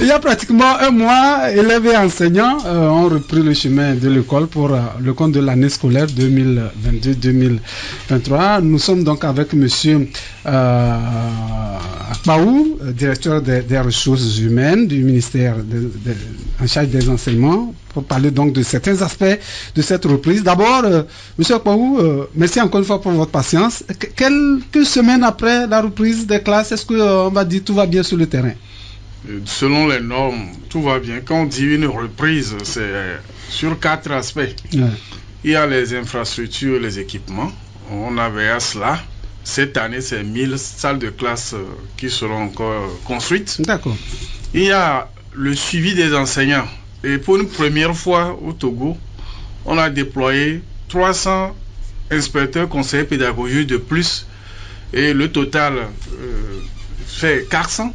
Il y a pratiquement un mois, élèves et enseignants ont repris le chemin de l'école pour le compte de l'année scolaire 2022-2023. Nous sommes donc avec monsieur Akpaou, directeur des ressources humaines du ministère en charge des enseignements, pour parler donc de certains aspects de cette reprise. D'abord, monsieur Akpaou, merci encore une fois pour votre patience. Quelques semaines après la reprise des classes, est-ce qu'on va dire tout va bien sur le terrain? Selon les normes, tout va bien. Quand on dit une reprise, c'est sur 4 aspects. Ouais. Il y a les infrastructures, les équipements. On avait à cela. Cette année, c'est 1000 salles de classe qui seront encore construites. D'accord. Il y a le suivi des enseignants. Et pour une première fois au Togo, on a déployé 300 inspecteurs conseillers pédagogiques de plus. Et le total fait 400.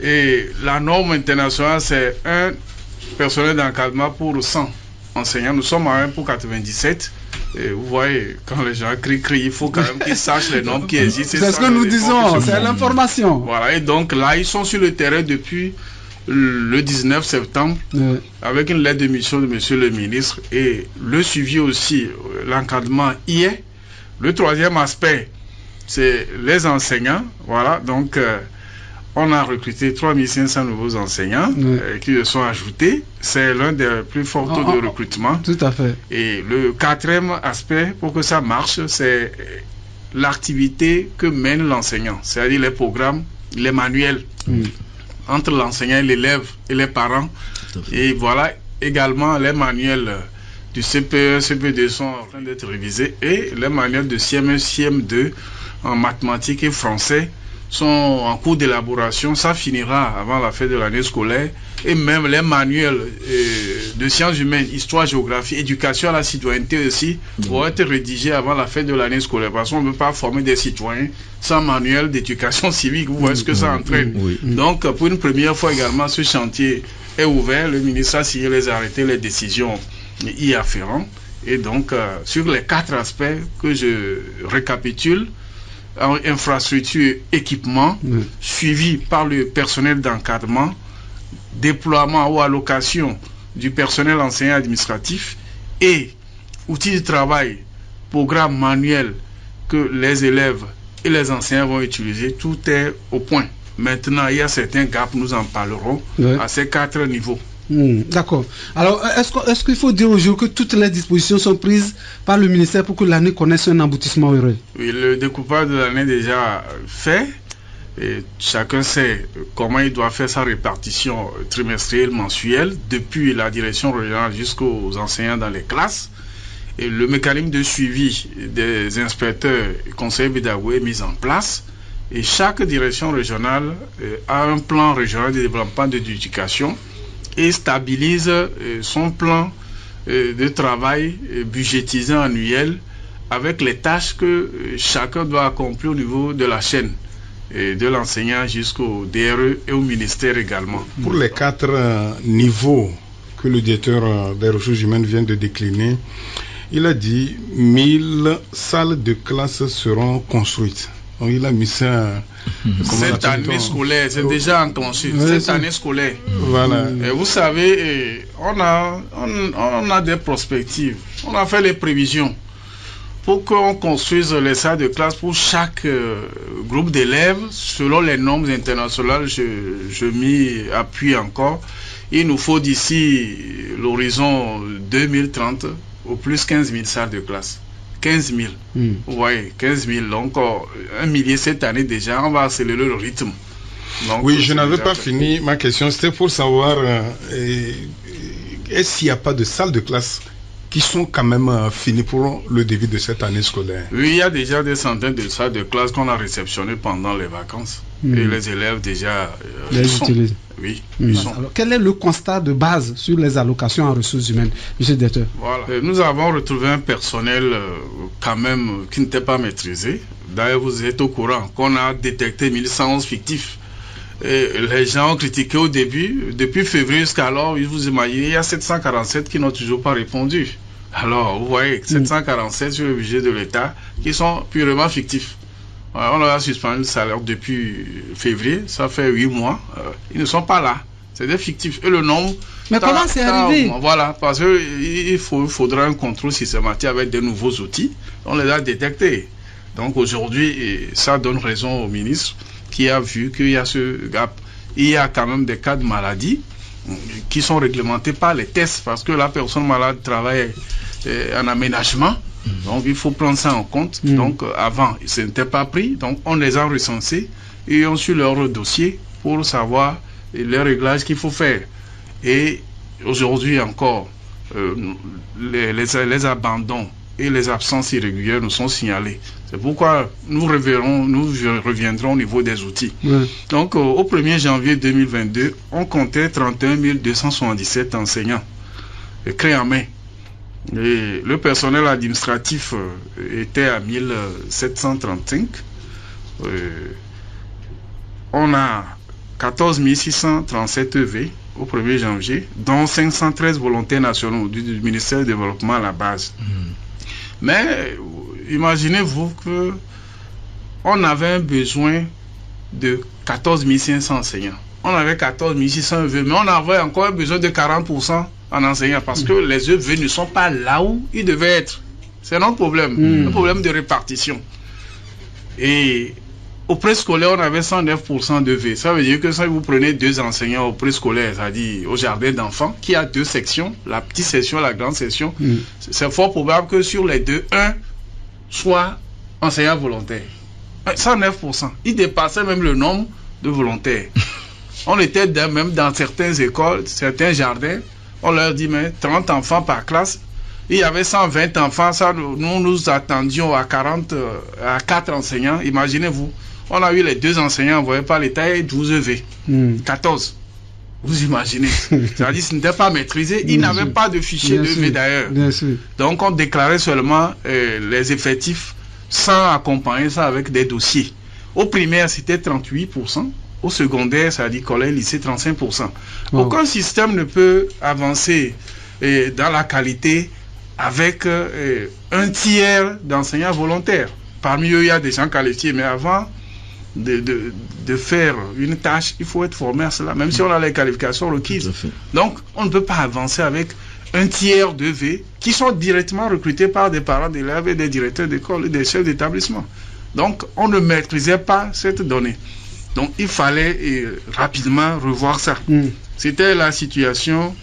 Et la norme internationale, c'est un personnel d'encadrement pour 100 enseignants. Nous sommes à 1 pour 97. Et vous voyez, quand les gens crient, il faut quand même qu'ils sachent les normes qui existent. C'est ce que nous disons, c'est l'information. Voilà, et donc là, ils sont sur le terrain depuis le 19 septembre, avec une lettre de mission de monsieur le ministre. Et le suivi aussi, l'encadrement y est. Le troisième aspect, c'est les enseignants. Voilà, donc on a recruté 3500 nouveaux enseignants qui se sont ajoutés. C'est l'un des plus forts taux de recrutement. Tout à fait. Et le quatrième aspect, pour que ça marche, c'est l'activité que mène l'enseignant, c'est-à-dire les programmes, les manuels entre l'enseignant et l'élève et les parents. Et voilà également les manuels du CPE, CP2 sont en train d'être révisés et les manuels de CM1, CM2 en mathématiques et français sont en cours d'élaboration. Ça finira avant la fin de l'année scolaire. Et même les manuels de sciences humaines, histoire, géographie, éducation à la citoyenneté aussi vont être rédigés avant la fin de l'année scolaire. Parce qu'on ne peut pas former des citoyens sans manuel d'éducation civique. Vous voyez ce que ça entraîne. Donc, pour une première fois également, ce chantier est ouvert. Le ministre a signé les arrêtés, les décisions y afférentes. Et donc, sur les 4 aspects que je récapitule, infrastructure, équipement, suivi par le personnel d'encadrement, déploiement ou allocation du personnel enseignant administratif et outils de travail, programme manuel que les élèves et les enseignants vont utiliser, tout est au point. Maintenant, il y a certains gaps, nous en parlerons à ces 4 niveaux. D'accord. Alors, est-ce qu'il faut dire aujourd'hui que toutes les dispositions sont prises par le ministère pour que l'année connaisse un aboutissement heureux? Oui, le découpage de l'année est déjà fait. Et chacun sait comment il doit faire sa répartition trimestrielle, mensuelle, depuis la direction régionale jusqu'aux enseignants dans les classes. Et le mécanisme de suivi des inspecteurs et conseillers pédagogiques est mis en place. Et chaque direction régionale a un plan régional de développement de l'éducation et stabilise son plan de travail budgétisé annuel avec les tâches que chacun doit accomplir au niveau de la chaîne, de l'enseignant jusqu'au DRE et au ministère également. Pour les 4 niveaux que le directeur des ressources humaines vient de décliner, il a dit 1000 salles de classe seront construites. Donc il a mis ça. Cette année scolaire, c'est déjà enclenché. Cette année scolaire. Voilà. Et vous savez, on a des perspectives. On a fait les prévisions pour qu'on construise les salles de classe pour chaque groupe d'élèves selon les normes internationales. Je m'y appuie encore. Il nous faut d'ici l'horizon 2030 au plus 15 000 salles de classe. 15 000. Vous voyez, 15 000. Donc, 1 millier cette année déjà, on va accélérer le rythme. Donc, oui, je n'avais pas fini ma question. C'était pour savoir est-ce qu'il n'y a pas de salles de classe qui sont quand même finies pour le début de cette année scolaire? Oui, il y a déjà des centaines de salles de classe qu'on a réceptionnées pendant les vacances. Et les élèves déjà les utilisent. Oui. Alors, quel est le constat de base sur les allocations en ressources humaines, M. le directeur? Voilà. Nous avons retrouvé un personnel quand même qui n'était pas maîtrisé. D'ailleurs, vous êtes au courant qu'on a détecté 1111 fictifs. Et les gens ont critiqué au début. Depuis février jusqu'à alors, vous imaginez, il y a 747 qui n'ont toujours pas répondu. Alors, vous voyez, 747 sur le budget de l'État qui sont purement fictifs. On leur a suspendu le salaire depuis février, ça fait 8 mois. Ils ne sont pas là. C'est des fictifs. Et le nombre... Mais comment c'est arrivé? Voilà, parce qu'il faudra un contrôle systématique avec de nouveaux outils. On les a détectés. Donc aujourd'hui, ça donne raison au ministre qui a vu qu'il y a ce gap. Il y a quand même des cas de maladie qui sont réglementés par les tests parce que la personne malade travaille en aménagement. Donc il faut prendre ça en compte. Donc avant, ce n'était pas pris. Donc on les a recensés et on suit leur dossier pour savoir les réglages qu'il faut faire. Et aujourd'hui encore, les abandons et les absences irrégulières nous sont signalées. C'est pourquoi nous reviendrons au niveau des outils. Donc au 1er janvier 2022, on comptait 31 277 enseignants écrits en main. Et le personnel administratif était à 1735. On a 14 637 EV au 1er janvier, dont 513 volontaires nationaux du ministère du Développement à la base. Mais imaginez-vous que on avait un besoin de 14 500 enseignants. On avait 14 600 EV, mais on avait encore besoin de 40% en enseignants parce que les EV ne sont pas là où ils devaient être. C'est notre problème, un problème de répartition. Et au préscolaire, on avait 109% d'EV. Ça veut dire que si vous prenez 2 enseignants au préscolaire, c'est-à-dire au jardin d'enfants, qui a 2 sections, la petite section, la grande section, c'est fort probable que sur les 2, un soit enseignant volontaire. 109%. Il dépassait même le nombre de volontaires. On était même dans certaines écoles, certains jardins, on leur dit, mais 30 enfants par classe. Il y avait 120 enfants, ça, nous attendions à 4 enseignants, imaginez-vous. On a eu les 2 enseignants envoyés par l'État et 12 EV. 14. Vous imaginez. C'est-à-dire que ce n'était pas maîtrisé. Ils n'avaient pas de fichier d'EV d'ailleurs. Donc on déclarait seulement les effectifs sans accompagner ça avec des dossiers. Au primaire, c'était 38%. Au secondaire, c'est-à-dire collège, lycée, 35%. Aucun système ne peut avancer dans la qualité avec un tiers d'enseignants volontaires. Parmi eux, il y a des gens qualifiés, mais avant de faire une tâche, il faut être formé à cela, même si on a les qualifications requises. Donc, on ne peut pas avancer avec un tiers d'EV qui sont directement recrutés par des parents d'élèves et des directeurs d'école et des chefs d'établissement. Donc, on ne maîtrisait pas cette donnée. Donc, il fallait rapidement revoir ça. C'était la situation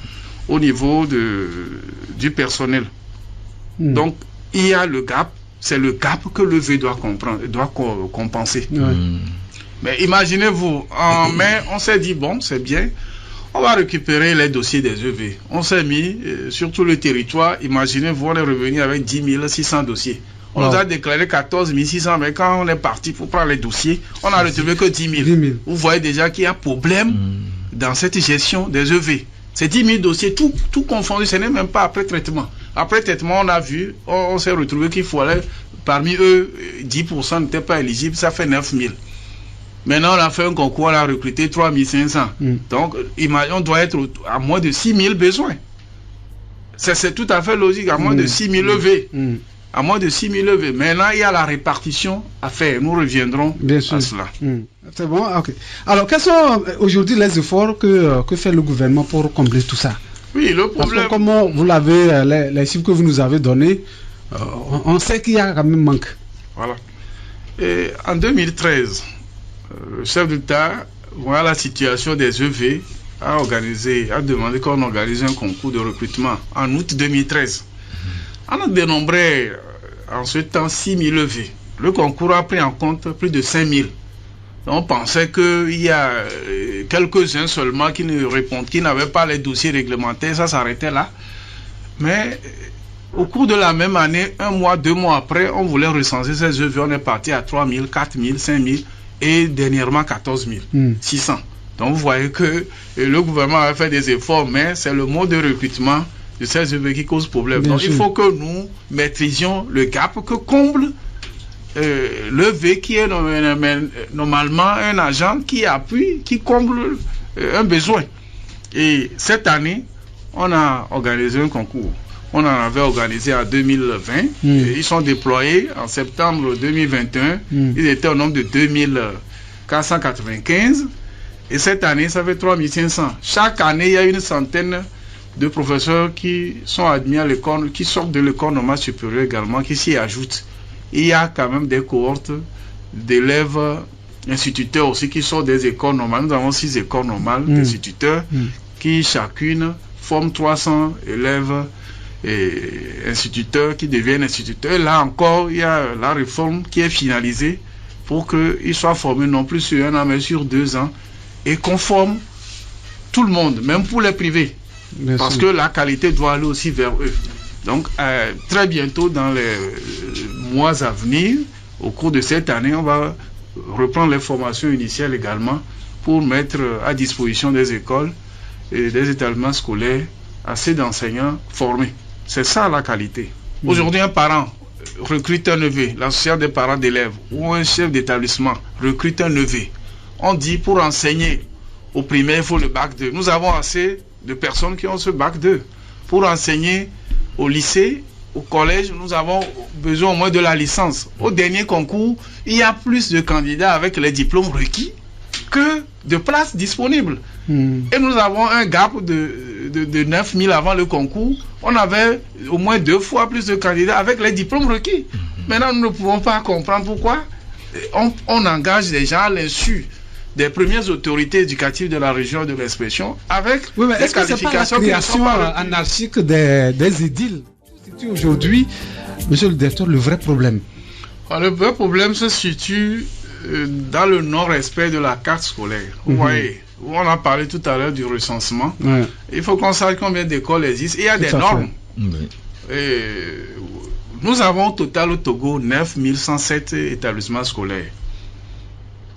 au niveau du personnel. Donc, il y a le gap. C'est le gap que l'EV doit comprendre, doit compenser. Mais imaginez-vous, en mai, on s'est dit, bon, c'est bien, on va récupérer les dossiers des EV. On s'est mis sur tout le territoire, imaginez-vous, on est revenu avec 10 600 dossiers. On nous a déclaré 14 600, mais quand on est parti pour prendre les dossiers, on n'a retrouvé que 10 000. Vous voyez déjà qu'il y a problème dans cette gestion des EV. C'est 10 000 dossiers, tout confondu, ce n'est même pas après traitement. Après traitement, on a vu, on s'est retrouvé qu'il fallait, parmi eux, 10% n'étaient pas éligibles, ça fait 9 000. Maintenant, on a fait un concours, on a recruté 3 500. Donc, on doit être à moins de 6 000 besoins. C'est tout à fait logique, à moins de 6 000 EV. À moins de 6 000 EV. Maintenant, il y a la répartition à faire. Nous reviendrons à cela. C'est bon, ok. Alors, quels sont aujourd'hui les efforts que fait le gouvernement pour combler tout ça? Oui, le problème... Comme vous l'avez, les chiffres que vous nous avez donnés, on sait qu'il y a quand même manque. Voilà. Et en 2013, le chef d'État, voilà la situation des EV, a demandé qu'on organise un concours de recrutement en août 2013. On a dénombré en ce temps 6 000 EV. Le concours a pris en compte plus de 5 000. On pensait qu'il y a quelques-uns seulement qui ne répondent, qui n'avaient pas les dossiers réglementaires, ça s'arrêtait là. Mais au cours de la même année, 1 mois, 2 mois après, on voulait recenser ces EV, on est parti à 3 000, 4 000, 5 000 et dernièrement 14 600. Donc vous voyez que le gouvernement a fait des efforts, mais c'est le mode de recrutement de ces EV qui cause problème. Donc il faut que nous maîtrisions le gap que comble l'EV qui est normalement un agent qui appuie, qui comble un besoin. Et cette année, on a organisé un concours. On en avait organisé en 2020. Ils sont déployés en septembre 2021. Ils étaient au nombre de 2495. Et cette année, ça fait 3500. Chaque année, il y a une centaine de professeurs qui sont admis à l'école, qui sortent de l'école normale supérieure également, qui s'y ajoutent. Il y a quand même des cohortes d'élèves instituteurs aussi qui sortent des écoles normales. Nous avons 6 écoles normales d'instituteurs qui chacune forment 300 élèves et instituteurs qui deviennent instituteurs. Là encore, il y a la réforme qui est finalisée pour qu'ils soient formés non plus sur 1 an mais sur 2 ans et qu'on forme tout le monde, même pour les privés. Merci. Parce que la qualité doit aller aussi vers eux. Donc très bientôt, dans les mois à venir, au cours de cette année, on va reprendre les formations initiales également pour mettre à disposition des écoles et des établissements scolaires assez d'enseignants formés. C'est ça la qualité. Aujourd'hui, un parent recrute un neveu, l'association des parents d'élèves ou un chef d'établissement recrute un neveu. On dit pour enseigner au primaire, il faut le bac 2. Nous avons assez de personnes qui ont ce bac 2. Pour enseigner au lycée, au collège, nous avons besoin au moins de la licence. Au dernier concours, il y a plus de candidats avec les diplômes requis que de places disponibles. Et nous avons un gap de 9000 avant le concours. On avait au moins 2 fois plus de candidats avec les diplômes requis. Maintenant, nous ne pouvons pas comprendre pourquoi on engage des gens à l'insu des premières autorités éducatives de la région de l'inspection avec des qualifications qui ne sont pas anarchique des édiles. C'est aujourd'hui, monsieur le directeur, le vrai problème. Le vrai problème se situe dans le non-respect de la carte scolaire. Vous voyez, on a parlé tout à l'heure du recensement. Il faut qu'on sache combien d'écoles existent. Il y a des normes. Et nous avons au total au Togo 9107 établissements scolaires.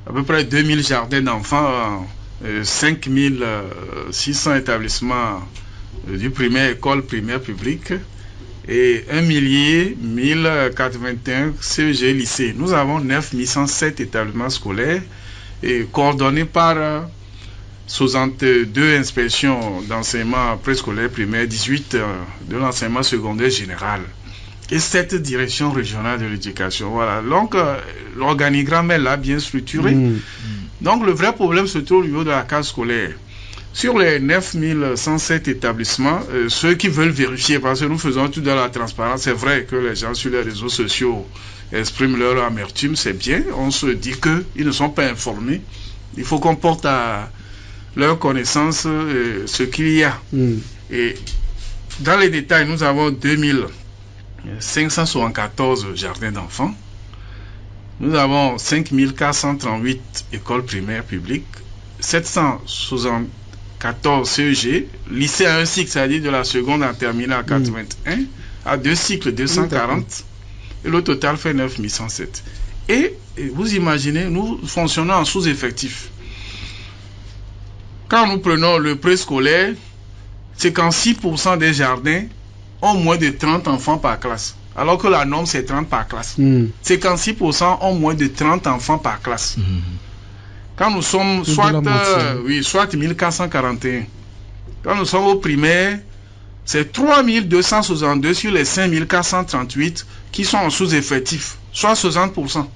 À peu près 2000 jardins d'enfants, 5600 établissements du primaire, école primaire publique et 1081 CEG lycées. Nous avons 9107 établissements scolaires et coordonnés par 62 inspections d'enseignement préscolaire primaire, 18 de l'enseignement secondaire général et 7 directions régionales de l'éducation. Voilà. Donc, l'organigramme est là, bien structuré. Donc, le vrai problème se trouve au niveau de la carte scolaire. Sur les 9107 établissements, ceux qui veulent vérifier, parce que nous faisons tout dans la transparence, c'est vrai que les gens sur les réseaux sociaux expriment leur amertume, c'est bien. On se dit qu'ils ne sont pas informés. Il faut qu'on porte à leur connaissance ce qu'il y a. Et dans les détails, nous avons 2574 jardins d'enfants. Nous avons 5438 écoles primaires publiques, 774 CEG, lycée à un cycle, c'est-à-dire de la seconde en terminale à 81, à 2 cycles 240, et le total fait 9107. Et vous imaginez, nous fonctionnons en sous-effectif. Quand nous prenons le préscolaire, c'est quand 6% des jardins ont moins de 30 enfants par classe. Alors que la norme, c'est 30 par classe. 56% ont moins de 30 enfants par classe. Quand nous sommes soit 1441. Quand nous sommes au primaire, c'est 3262 sur les 5438 qui sont en sous-effectif, soit 60%.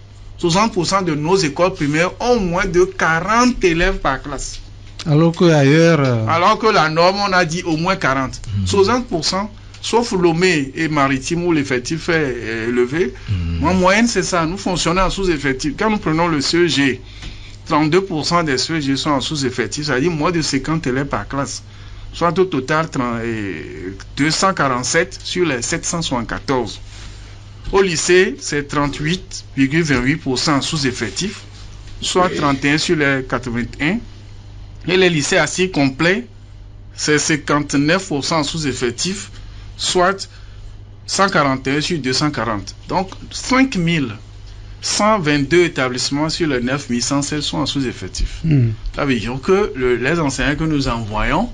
60% de nos écoles primaires ont moins de 40 élèves par classe. Alors que ailleurs... Alors que la norme, on a dit au moins 40. 60%, sauf Lomé et Maritime où l'effectif est élevé. En moyenne, c'est ça. Nous fonctionnons en sous-effectif. Quand nous prenons le CEG, 32% des CEG sont en sous-effectif, c'est-à-dire moins de 50 élèves par classe. Soit au total 247 sur les 774. Au lycée, c'est 38,28% en sous-effectif, soit 31 sur les 81. Et les lycées à cycle complet, c'est 59% en sous-effectif, soit 141 sur 240. Donc, 5122 établissements sur les 9107 sont en sous-effectif. Ça veut dire que les enseignants que nous envoyons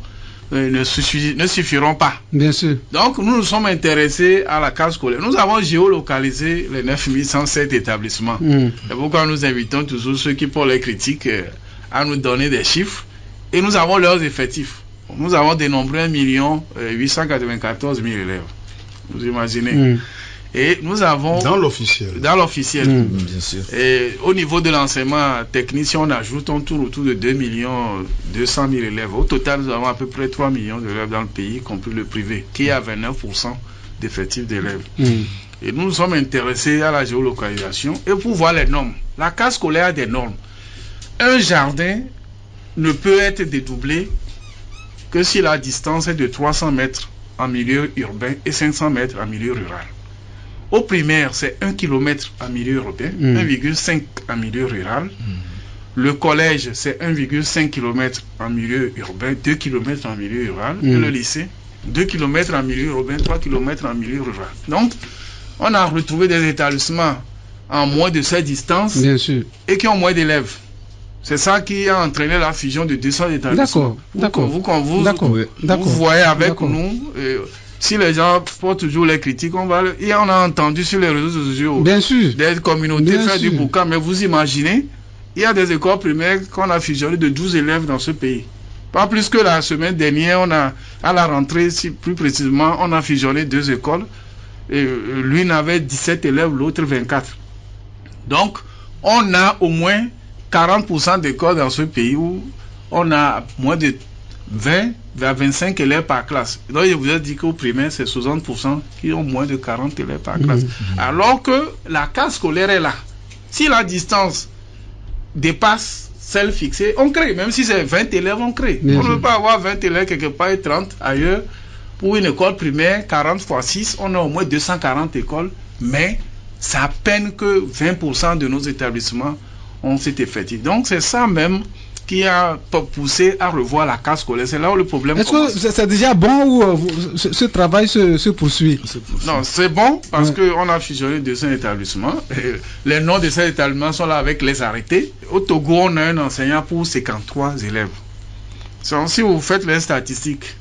ne suffiront pas. Bien sûr. Donc, nous nous sommes intéressés à la carte scolaire. Nous avons géolocalisé les 9107 établissements. C'est pourquoi nous invitons toujours ceux qui portent les critiques à nous donner des chiffres. Et nous avons leurs effectifs. Nous avons dénombré 1 894 000 élèves. Vous imaginez. Et nous avons... Dans l'officiel. Bien sûr. Et au niveau de l'enseignement technique, si on ajoute, on tourne autour de 2 200 000 élèves. Au total, nous avons à peu près 3 millions d'élèves dans le pays, y compris le privé, qui a 29% d'effectifs d'élèves. Et nous nous sommes intéressés à la géolocalisation et pour voir les normes. La case scolaire a des normes. Un jardin ne peut être dédoublé que si la distance est de 300 mètres en milieu urbain et 500 mètres en milieu rural. Au primaire, c'est 1 km en milieu urbain, 1,5 en milieu rural. Le collège, c'est 1,5 km en milieu urbain, 2 km en milieu rural. Et le lycée, 2 km en milieu urbain, 3 km en milieu rural. Donc, on a retrouvé des établissements en moins de cette distance et qui ont moins d'élèves. C'est ça qui a entraîné la fusion de 200 établissements. D'accord. Vous voyez avec nous, si les gens font toujours les critiques, on a entendu sur les réseaux sociaux des communautés faire du boucan, mais vous imaginez, il y a des écoles primaires qu'on a fusionné de 12 élèves dans ce pays. Pas plus que la semaine dernière, à la rentrée, plus précisément, on a fusionné 2 écoles. Et l'une avait 17 élèves, l'autre 24. Donc, on a au moins 40% d'écoles dans ce pays où on a moins de 20 à 25 élèves par classe. Donc, je vous ai dit qu'au primaire, c'est 60% qui ont moins de 40 élèves par classe. Alors que la case scolaire est là. Si la distance dépasse celle fixée, on crée. Même si c'est 20 élèves, on crée. On ne peut pas avoir 20 élèves quelque part et 30 ailleurs. Pour une école primaire, 40 x 6, on a au moins 240 écoles, mais c'est à peine que 20% de nos établissements ont cet effectif. Donc c'est ça même qui a poussé à revoir la case scolaire. C'est là où le problème commence. Est-ce que c'est déjà bon ou ce travail se poursuit? Non, c'est bon parce qu'on a fusionné 200 établissements. Les noms de ces établissements sont là avec les arrêtés. Au Togo, on a un enseignant pour 53 élèves. Si vous faites les statistiques,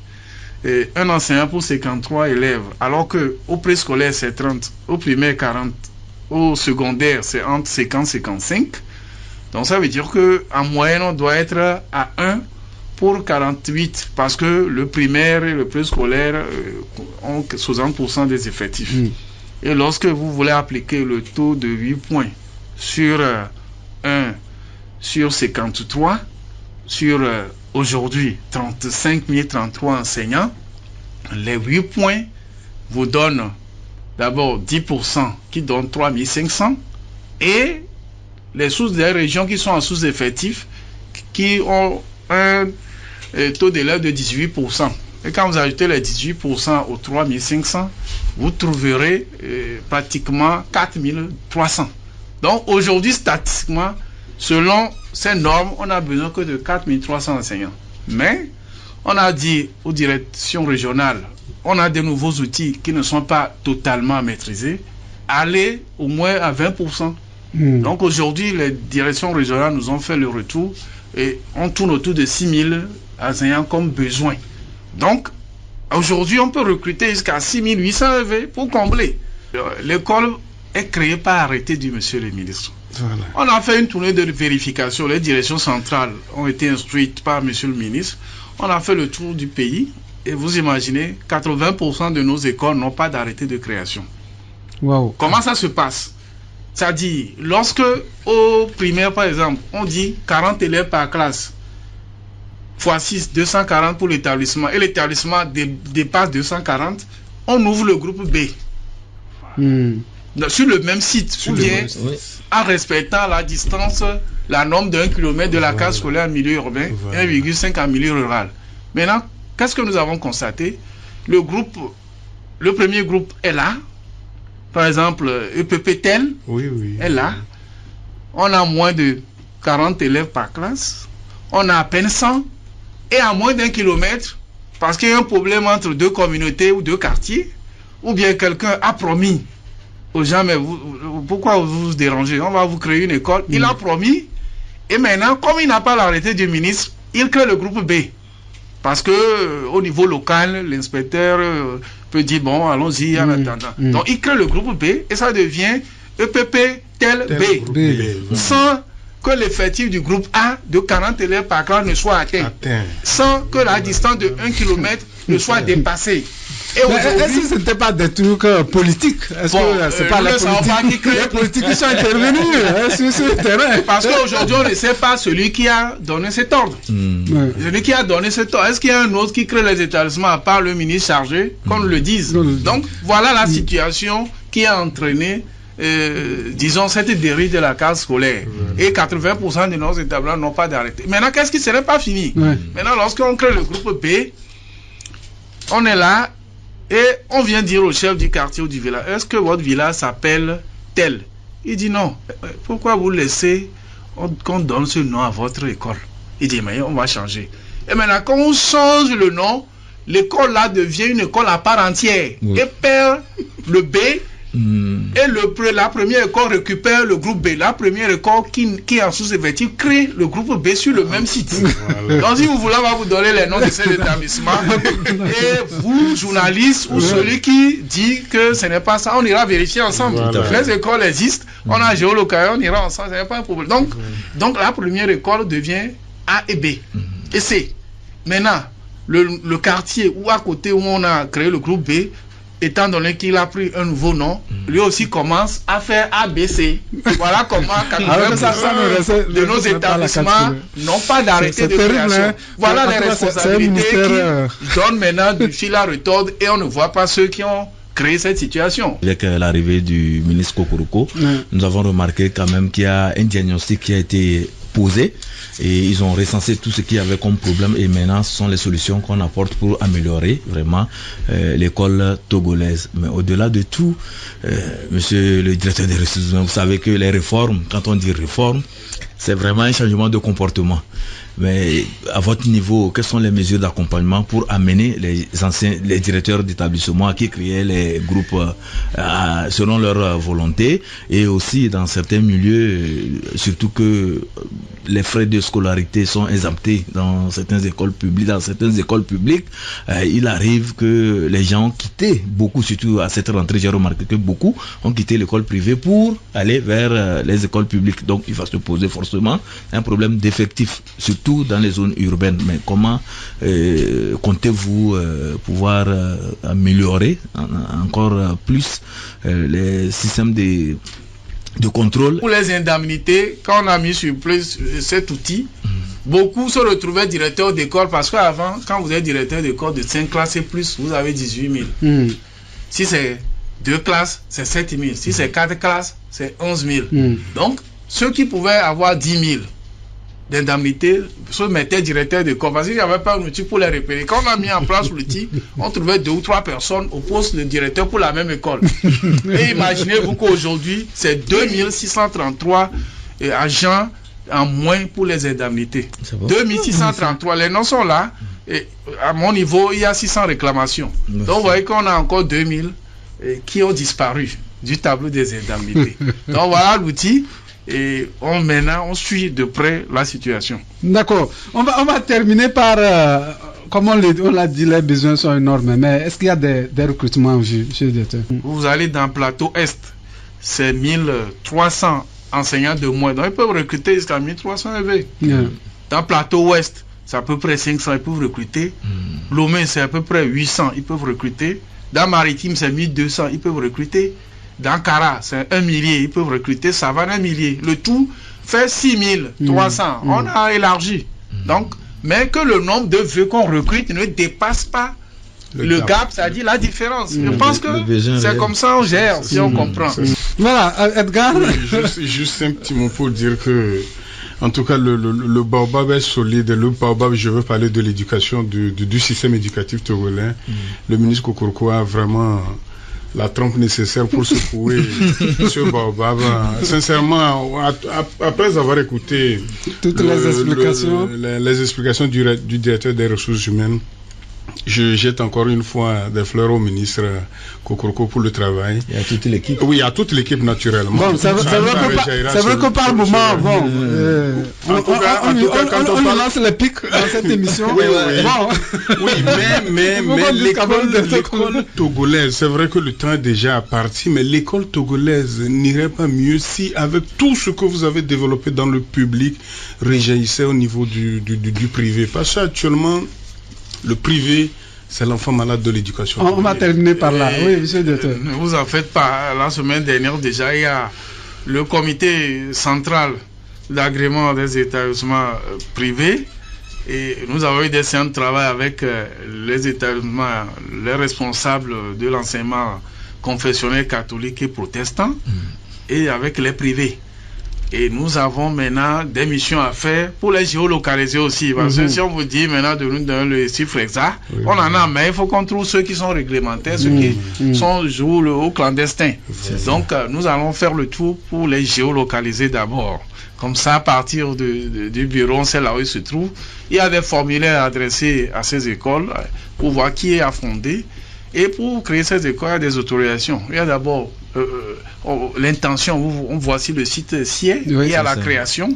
un enseignant pour 53 élèves, alors qu'au préscolaire c'est 30, au primaire 40, au secondaire c'est entre 50 et 55. Donc ça veut dire qu'en moyenne on doit être à 1 pour 48 parce que le primaire et le préscolaire ont 60% des effectifs. Et lorsque vous voulez appliquer le taux de 8 points sur 1 sur 53, sur aujourd'hui 35 033 enseignants, les 8 points vous donnent d'abord 10% qui donnent 3 500 et des régions qui sont en sous-effectif qui ont un taux d'élèves de 18%. Et quand vous ajoutez les 18% aux 3 500, vous trouverez pratiquement 4 300. Donc aujourd'hui, statistiquement, selon ces normes, on n'a besoin que de 4 300 enseignants. Mais on a dit aux directions régionales, on a de nouveaux outils qui ne sont pas totalement maîtrisés, allez au moins à 20%. Donc aujourd'hui, les directions régionales nous ont fait le retour et on tourne autour de 6 000 enseignants comme besoin. Donc aujourd'hui, on peut recruter jusqu'à 6 800 EV pour combler. L'école est créée par arrêté du monsieur le ministre. Voilà. On a fait une tournée de vérification. Les directions centrales ont été instruites par monsieur le ministre. On a fait le tour du pays et vous imaginez, 80% de nos écoles n'ont pas d'arrêté de création. Wow. Comment ça se passe? C'est-à-dire, lorsque au primaire, par exemple, on dit 40 élèves par classe, x 6, 240 pour l'établissement, et l'établissement dépasse 240, on ouvre le groupe B. Sur le même site, ou bien en respectant la distance, la norme de 1 km de la case scolaire en milieu urbain, 1,5 en milieu rural. Maintenant, qu'est-ce que nous avons constaté? Le premier groupe est là. Par exemple, EPP tel est là. On a moins de 40 élèves par classe. On a à peine 100. Et à moins d'1 kilomètre, parce qu'il y a un problème entre 2 communautés ou 2 quartiers, ou bien quelqu'un a promis aux gens, mais pourquoi vous vous dérangez? On va vous créer une école. Il a promis. Et maintenant, comme il n'a pas l'arrêté du ministre, il crée le groupe B. Parce que au niveau local, l'inspecteur peut dire bon, allons-y en attendant. Donc il crée le groupe B et ça devient EPP tel B. Sans que l'effectif du groupe A de 40 élèves par classe ne soit atteint. Sans que la distance de 1 km ne soit dépassée. Est-ce que ce n'était pas des trucs politiques? Est-ce que c'est pas les politiques qui sont intervenus sur ce terrain? Parce qu'aujourd'hui, on ne sait pas celui qui a donné cet ordre. Celui qui a donné cet ordre. Est-ce qu'il y a un autre qui crée les établissements à part le ministre chargé, qu'on le dise? Donc, voilà la situation qui a entraîné, disons, cette dérive de la case scolaire. Et 80% de nos établissements n'ont pas d'arrêté. Maintenant, qu'est-ce qui ne serait pas fini? Maintenant, lorsqu'on crée le groupe B, on est là et on vient dire au chef du quartier ou du village, est-ce que votre village s'appelle tel? Il dit non. Pourquoi vous laissez qu'on donne ce nom à votre école? Il dit mais on va changer. Et maintenant, quand on change le nom, l'école là devient une école à part entière et perd le B. Et la première école récupère le groupe B. La première école qui est en sous-effectif crée le groupe B sur le même site. Donc si vous voulez, on va vous donner les noms de ces établissements. Et vous, journaliste ou celui qui dit que ce n'est pas ça, on ira vérifier ensemble. Les écoles existent, on a géolocalisé, on ira ensemble, ce n'est pas un problème. Donc la première école devient A et B et C. Maintenant, le quartier ou à côté où on a créé le groupe B, étant donné qu'il a pris un nouveau nom, lui aussi commence à faire ABC. Voilà comment 80% de nos établissements n'ont pas d'arrêté de création. Voilà les responsabilités qui donnent maintenant du fil à retordre et on ne voit pas ceux qui ont créé cette situation. Avec l'arrivée du ministre Kokoroko, nous avons remarqué quand même qu'il y a un diagnostic qui a été posé et ils ont recensé tout ce qu'il y avait comme problème et maintenant ce sont les solutions qu'on apporte pour améliorer vraiment l'école togolaise. Mais au-delà de tout, monsieur le directeur des ressources humaines, vous savez que les réformes, quand on dit réforme, c'est vraiment un changement de comportement. Mais à votre niveau, quelles sont les mesures d'accompagnement pour amener les directeurs d'établissement qui créaient les groupes selon leur volonté et aussi dans certains milieux, surtout que les frais de scolarité sont exemptés dans certaines écoles publiques. Il arrive que les gens ont quitté beaucoup, surtout à cette rentrée, j'ai remarqué que beaucoup ont quitté l'école privée pour aller vers les écoles publiques. Donc il va se poser forcément un problème d'effectif, surtout dans les zones urbaines. Mais comment comptez-vous pouvoir améliorer encore plus les systèmes de contrôle? Pour les indemnités, quand on a mis sur place cet outil, beaucoup se retrouvaient directeurs d'école parce qu'avant, quand vous êtes directeur d'école de 5 classes et plus, vous avez 18 000. Si c'est 2 classes, c'est 7 000. Si c'est 4 classes, c'est 11 000. Donc, ceux qui pouvaient avoir 10 000 d'indemnité se mettaient directeurs d'école parce qu'il n'y avait pas un outil pour les repérer. Quand on a mis en place l'outil, on trouvait 2 ou 3 personnes au poste de directeur pour la même école. Et imaginez-vous qu'aujourd'hui, c'est 2633 agents en moins pour les indemnités. 2633, les noms sont là. Et à mon niveau, il y a 600 réclamations. Donc vous voyez qu'on a encore 2000 qui ont disparu du tableau des indemnités. Donc voilà l'outil. Et maintenant, on suit de près la situation. D'accord. On va terminer par, comme on l'a dit, les besoins sont énormes. Mais est-ce qu'il y a des recrutements en vue, monsieur le directeur? Vous allez dans le plateau Est, c'est 1300 enseignants de moins. Donc, ils peuvent recruter jusqu'à 1300 élèves. Dans le plateau Ouest, c'est à peu près 500, ils peuvent recruter. Lomé, c'est à peu près 800, ils peuvent recruter. Dans Maritime, c'est 1200, ils peuvent recruter. Dans Kara, c'est 1 millier, ils peuvent recruter. Savane, 1 millier. Le tout fait 6300. On a élargi. Donc, mais que le nombre de vœux qu'on recrute ne dépasse pas le gap, c'est-à-dire la différence. Je pense que c'est comme ça on gère, si on comprend. Voilà, Edgar. Juste un petit mot pour dire que, en tout cas, le baobab est solide. Le baobab, je veux parler de l'éducation, du système éducatif togolais. Le ministre Kokoroko a vraiment la trompe nécessaire pour secouer ce baobab. Sincèrement, après avoir écouté toutes les explications, les explications du directeur des ressources humaines, je jette encore une fois des fleurs au ministre Kokoroko pour le travail. Et à toute l'équipe. Oui, à toute l'équipe naturellement. Bon, c'est vrai que par moment, bon, on lance les pics dans cette émission. Oui, mais l'école togolaise, c'est vrai que le temps est déjà parti, mais l'école togolaise n'irait pas mieux si, avec tout ce que vous avez développé dans le public, réjaillissait au niveau du privé. Parce qu'actuellement, le privé, C'est l'enfant malade de l'éducation. On va terminer par là. Oui, monsieur le docteur. Vous en faites pas. La semaine dernière, déjà, il y a le comité central d'agrément des établissements privés. Et nous avons eu des séances de travail avec les établissements, les responsables de l'enseignement confessionnel catholique et protestant, et avec les privés. Et nous avons maintenant des missions à faire pour les géolocaliser aussi. Parce que si on vous dit maintenant de nous donner le chiffre exact, on en a, mais il faut qu'on trouve ceux qui sont réglementaires, ceux qui sont jouent au clandestin. Donc nous allons faire le tour pour les géolocaliser d'abord. Comme ça, à partir du bureau, on sait là où il se trouve. Il y a des formulaires adressés à ces écoles pour voir qui est à fonder. Et pour créer ces écoles, il y a des autorisations. Il y a d'abord l'intention, voici le site sied, il y a la création,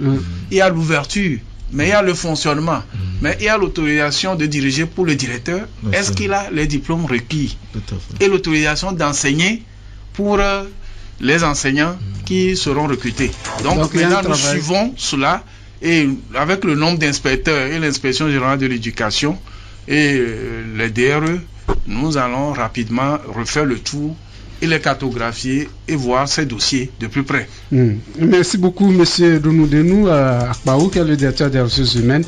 il y a l'ouverture, mais il y a le fonctionnement, mais il y a l'autorisation de diriger pour le directeur. Est-ce qu'il a les diplômes requis? Et l'autorisation d'enseigner pour les enseignants qui seront recrutés. Donc maintenant, nous suivons cela, et avec le nombre d'inspecteurs et l'inspection générale de l'éducation et les DRE, nous allons rapidement refaire le tour et les cartographier et voir ces dossiers de plus près. Merci beaucoup, monsieur Dounoudenou Akbaou, qui est le directeur des ressources humaines.